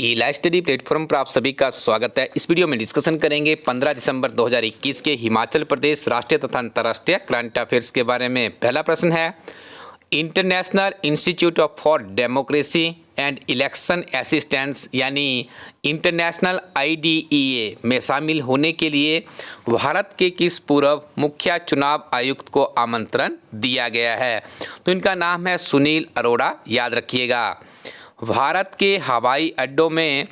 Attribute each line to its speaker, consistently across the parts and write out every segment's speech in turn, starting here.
Speaker 1: ई live study platform पर आप सभी का स्वागत है। इस वीडियो में डिस्कशन करेंगे 15 दिसंबर 2021 के हिमाचल प्रदेश राष्ट्रीय तथा अंतर्राष्ट्रीय करंट अफेयर्स के बारे में। पहला प्रश्न है, international institute for democracy and election assistance यानी इंटरनेशनल IDEA में शामिल होने के लिए भारत के किस पूर्व मुख्य चुनाव आयुक्त को आमंत्रण दिया गया है? तो इनका नाम है सुनील अरोड़ा, याद रखिएगा। भारत के हवाई अड्डों में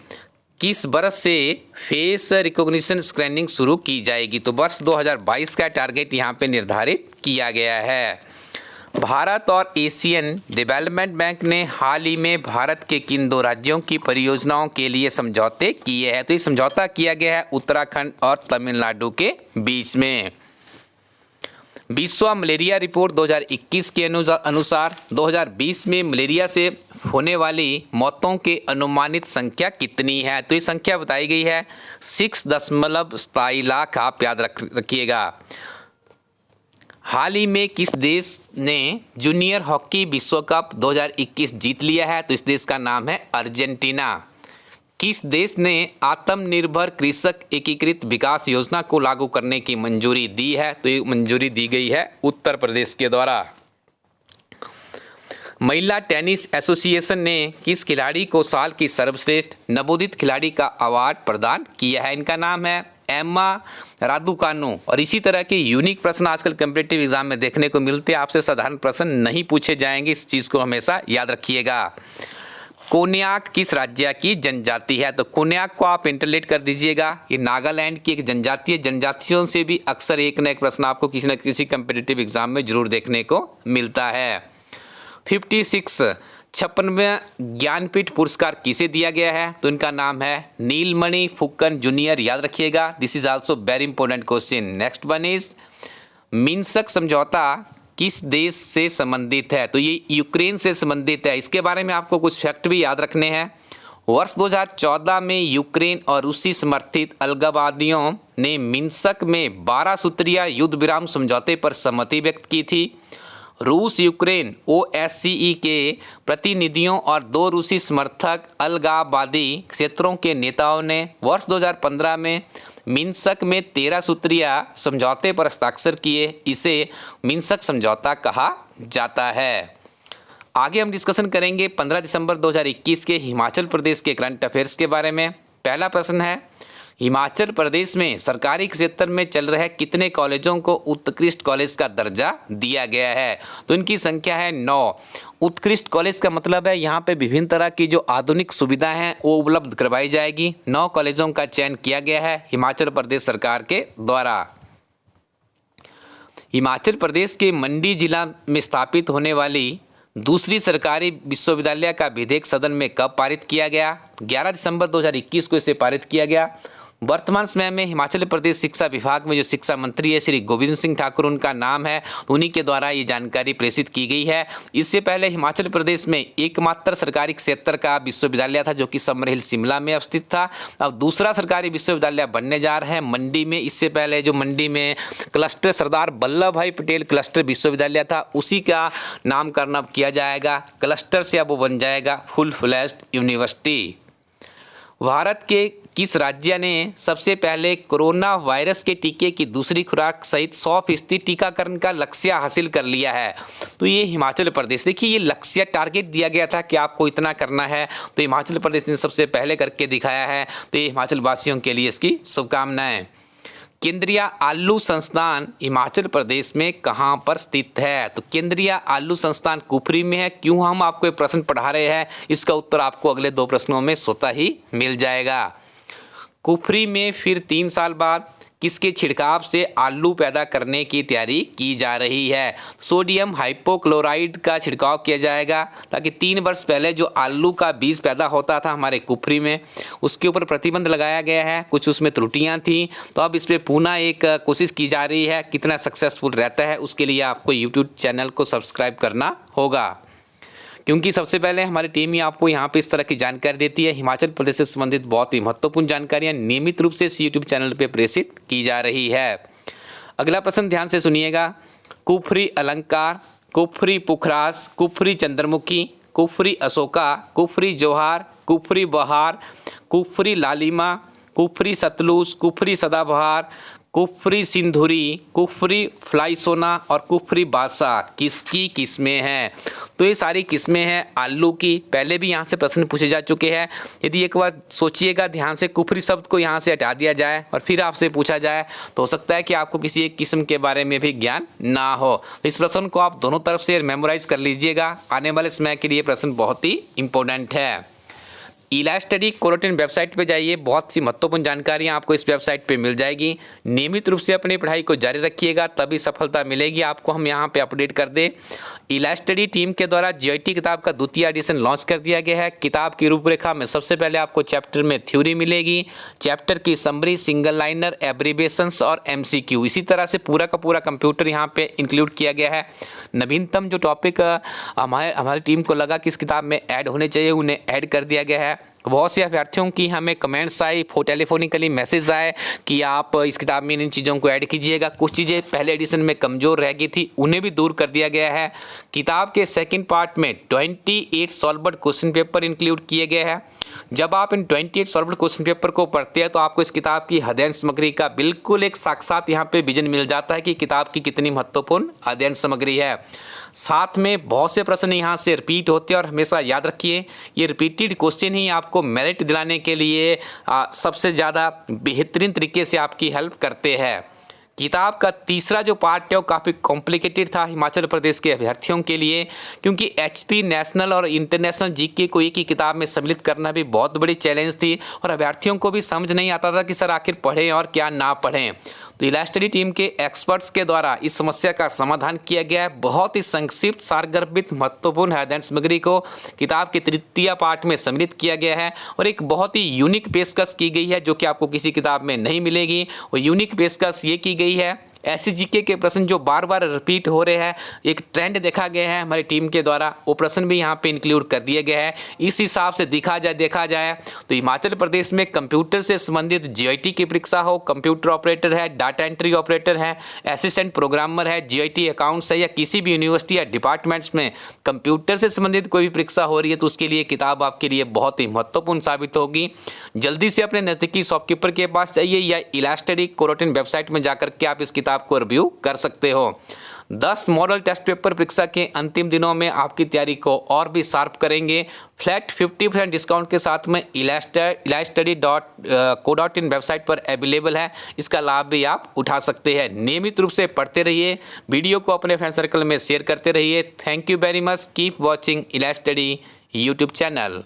Speaker 1: किस वर्ष से फेस रिकॉग्निशन स्कैनिंग शुरू की जाएगी? तो वर्ष 2022 का टारगेट यहाँ पे निर्धारित किया गया है। भारत और एशियन डेवलपमेंट बैंक ने हाल ही में भारत के किन दो राज्यों की परियोजनाओं के लिए समझौते किए हैं? तो ये समझौता किया गया है उत्तराखंड और तमिलनाडु के बीच में। विश्व मलेरिया रिपोर्ट 2021 के अनुसार 2020 में मलेरिया से होने वाली मौतों के अनुमानित संख्या कितनी है? तो ये संख्या बताई गई है 6.27 लाख। आप याद रखिएगा। हाल ही में किस देश ने जूनियर हॉकी विश्व कप 2021 जीत लिया है? तो इस देश का नाम है अर्जेंटीना। किस देश ने आत्मनिर्भर कृषक एकीकृत विकास योजना को लागू करने की मंजूरी दी है? तो ये मंजूरी दी गई है उत्तर प्रदेश के द्वारा। महिला टेनिस एसोसिएशन ने किस खिलाड़ी को साल की सर्वश्रेष्ठ नवोदित खिलाड़ी का अवार्ड प्रदान किया है? इनका नाम है एम्मा रादुकानु। और इसी तरह के यूनिक प्रश्न आजकल कम्पिटिटिव एग्जाम में देखने को मिलते हैं। आपसे साधारण प्रश्न नहीं पूछे जाएंगे, इस चीज़ को हमेशा याद रखिएगा। कोन्याक किस राज्य की जनजाति है? तो कोन्याक को आप इंटरलेट कर दीजिएगा। ये नागालैंड की एक जनजाति है। जनजातियों से भी अक्सर एक न एक प्रश्न आपको किसी न किसी कम्पिटिटिव एग्जाम में जरूर देखने को मिलता है। 56वां ज्ञानपीठ पुरस्कार किसे दिया गया है? तो इनका नाम है नीलमणि फुक्कन जूनियर, याद रखिएगा। This is also very important question. Next one is Minsk समझौता किस देश से संबंधित है? तो ये यूक्रेन से संबंधित है। इसके बारे में आपको कुछ फैक्ट भी याद रखने हैं। वर्ष 2014 में यूक्रेन और रूसी समर्थित अलगाववादियों ने मिन्स्क में 12 सूत्रीय युद्ध विराम समझौते पर सहमति व्यक्त की थी। रूस यूक्रेन OSCE के प्रतिनिधियों और 2 रूसी समर्थक अलगाववादी क्षेत्रों के नेताओं ने वर्ष 2015 में मिन्स्क में 13 सूत्रीय समझौते पर हस्ताक्षर किए। इसे मिन्स्क समझौता कहा जाता है। आगे हम डिस्कशन करेंगे 15 दिसंबर 2021 के हिमाचल प्रदेश के करंट अफेयर्स के बारे में। पहला प्रश्न है, हिमाचल प्रदेश में सरकारी क्षेत्र में चल रहे कितने कॉलेजों को उत्कृष्ट कॉलेज का दर्जा दिया गया है? तो इनकी संख्या है 9। उत्कृष्ट कॉलेज का मतलब है यहाँ पे विभिन्न तरह की जो आधुनिक सुविधाएं हैं वो उपलब्ध करवाई जाएगी। 9 कॉलेजों का चयन किया गया है हिमाचल प्रदेश सरकार के द्वारा। हिमाचल प्रदेश के मंडी जिला में स्थापित होने वाली दूसरी सरकारी विश्वविद्यालय का विधेयक सदन में कब पारित किया गया? 11 दिसंबर 2021 को इसे पारित किया गया। वर्तमान समय में हिमाचल प्रदेश शिक्षा विभाग में जो शिक्षा मंत्री है श्री गोविंद सिंह ठाकुर उनका नाम है, उन्हीं के द्वारा ये जानकारी प्रेषित की गई है। इससे पहले हिमाचल प्रदेश में एकमात्र सरकारी क्षेत्र का विश्वविद्यालय था जो कि समर हिल शिमला में अवस्थित था। अब दूसरा सरकारी विश्वविद्यालय बनने जा रहे हैं मंडी में। इससे पहले जो मंडी में क्लस्टर सरदार वल्लभ भाई पटेल क्लस्टर विश्वविद्यालय था उसी का नामकरण अब किया जाएगा। क्लस्टर से अब वो बन जाएगा फुल फ्लैश्ड यूनिवर्सिटी। भारत के किस राज्य ने सबसे पहले कोरोना वायरस के टीके की दूसरी खुराक सहित 100% टीकाकरण का लक्ष्य हासिल कर लिया है? तो ये हिमाचल प्रदेश। देखिए ये लक्ष्य टारगेट दिया गया था कि आपको इतना करना है, तो हिमाचल प्रदेश ने सबसे पहले करके दिखाया है। तो ये हिमाचल वासियों के लिए इसकी शुभकामनाएं। केंद्रीय आलू संस्थान हिमाचल प्रदेश में कहाँ पर स्थित है? तो केंद्रीय आलू संस्थान कुफरी में है। क्यों हम आपको ये प्रश्न पढ़ा रहे हैं, इसका उत्तर आपको अगले 2 प्रश्नों में स्वतः ही मिल जाएगा। कुफरी में फिर 3 साल बाद किसके छिड़काव से आलू पैदा करने की तैयारी की जा रही है? सोडियम हाइपोक्लोराइड का छिड़काव किया जाएगा ताकि 3 वर्ष पहले जो आलू का बीज पैदा होता था हमारे कुफरी में उसके ऊपर प्रतिबंध लगाया गया है। कुछ उसमें त्रुटियां थी, तो अब इस पर पुनः एक कोशिश की जा रही है। कितना सक्सेसफुल रहता है उसके लिए आपको यूट्यूब चैनल को सब्सक्राइब करना होगा, क्योंकि सबसे पहले हमारी टीम ही आपको यहाँ पे इस तरह की जानकारी देती है। हिमाचल प्रदेश से संबंधित बहुत ही महत्वपूर्ण जानकारियाँ नियमित रूप से इस यूट्यूब चैनल पे प्रेषित की जा रही है। अगला प्रश्न ध्यान से सुनिएगा। कुफरी अलंकार, कुफरी पुखरास, कुफरी चंद्रमुखी, कुफरी अशोका, कुफरी जौहर, कुफरी बहार, कुफरी लालिमा, कुफरी सतलुज, कुफरी सदाबहार, कुफरी सिंधुरी, कुफरी फ्लाइसोना और कुफरी बादशाह किसकी किस्में हैं? तो ये सारी किस्में हैं आलू की। पहले भी यहाँ से प्रश्न पूछे जा चुके हैं। यदि एक बार सोचिएगा ध्यान से, कुफरी शब्द को यहाँ से हटा दिया जाए और फिर आपसे पूछा जाए तो हो सकता है कि आपको किसी एक किस्म के बारे में भी ज्ञान ना हो। तो इस प्रश्न को आप दोनों तरफ से मेमोराइज कर लीजिएगा, आने वाले समय के लिए प्रश्न बहुत ही इंपॉर्टेंट है। इलास्टडी कोरोटिन वेबसाइट पे जाइए, बहुत सी महत्वपूर्ण जानकारियाँ आपको इस वेबसाइट पे मिल जाएगी। नियमित रूप से अपनी पढ़ाई को जारी रखिएगा, तभी सफलता मिलेगी आपको। हम यहाँ पे अपडेट कर दें, इलास्टडी टीम के द्वारा जीआईटी किताब का द्वितीय एडिशन लॉन्च कर दिया गया है। किताब की रूपरेखा में सबसे पहले आपको चैप्टर में थ्योरी मिलेगी, चैप्टर की समरी, सिंगल लाइनर, एब्रीविएशंस और एमसीक्यू। इसी तरह से पूरा का पूरा कंप्यूटर यहाँ पे इंक्लूड किया गया है। नवीनतम जो टॉपिक हमारी टीम को लगा कि इस किताब में ऐड होने चाहिए, उन्हें ऐड कर दिया गया है। बहुत से अभ्यर्थियों की हमें कमेंट्स आए, टेलीफोनिकली मैसेज आए कि आप इस किताब में इन चीज़ों को ऐड कीजिएगा। कुछ चीज़ें पहले एडिशन में कमज़ोर रह गई थी, उन्हें भी दूर कर दिया गया है। किताब के सेकंड पार्ट में 28 सॉल्व्ड क्वेश्चन पेपर इंक्लूड किए गए हैं। जब आप इन 28 सॉल्व्ड क्वेश्चन पेपर को पढ़ते हैं तो आपको इस किताब की अध्ययन सामग्री का बिल्कुल एक साक्षात यहाँ पे विजन मिल जाता है कि किताब की कितनी महत्वपूर्ण अध्ययन सामग्री है। साथ में बहुत से प्रश्न यहाँ से रिपीट होते हैं और हमेशा याद रखिए, ये रिपीटेड क्वेश्चन ही आपको मेरिट दिलाने के लिए सबसे ज़्यादा बेहतरीन तरीके से आपकी हेल्प करते हैं। किताब का तीसरा जो पार्ट है वो काफ़ी कॉम्प्लिकेटेड था हिमाचल प्रदेश के अभ्यर्थियों के लिए, क्योंकि एचपी नेशनल और इंटरनेशनल जीके को एक ही किताब में सम्मिलित करना भी बहुत बड़ी चैलेंज थी और अभ्यर्थियों को भी समझ नहीं आता था कि सर आखिर पढ़ें और क्या ना पढ़ें। तो इलास्टडी टीम के एक्सपर्ट्स के द्वारा इस समस्या का समाधान किया गया है। बहुत ही संक्षिप्त, सारगर्भित, महत्वपूर्ण अध्ययन सामग्री को किताब के तृतीय पार्ट में सम्मिलित किया गया है और एक बहुत ही यूनिक पेशकश की गई है जो कि आपको किसी किताब में नहीं मिलेगी। और यूनिक पेशकश ये की गई है, ऐसे जीके के प्रश्न जो बार बार रिपीट हो रहे हैं, एक ट्रेंड देखा गया है हमारी टीम के द्वारा, वो प्रश्न भी यहाँ पे इंक्लूड कर दिए गए हैं। इस हिसाब से देखा जाए तो हिमाचल प्रदेश में कंप्यूटर से संबंधित जीआईटी की परीक्षा हो, कंप्यूटर ऑपरेटर है, डाटा एंट्री ऑपरेटर है, असिस्टेंट प्रोग्रामर है, जीआईटी अकाउंट्स है, या किसी भी यूनिवर्सिटी या डिपार्टमेंट्स में कंप्यूटर से संबंधित कोई भी परीक्षा हो रही है तो उसके लिए किताब आपके लिए बहुत ही महत्वपूर्ण साबित होगी। जल्दी से अपने नज़दीकी शॉपकीपर के पास जाइए या इलास्टडी कोरोटिन वेबसाइट में जाकर के आप इस किताब को रिव्यू कर सकते हो। 10 मॉडल टेस्ट पेपर परीक्षा के अंतिम दिनों में आपकी तैयारी को और भी शार्प करेंगे। फ्लैट 50% डिस्काउंट के साथ में ilaststudy.co.in वेबसाइट पर अवेलेबल है, इसका लाभ भी आप उठा सकते हैं। नियमित रूप से पढ़ते रहिए, वीडियो को अपने फ्रेंड सर्कल में शेयर करते रहिए। Thank you very much, keep watching इलास्टडी यूट्यूब चैनल।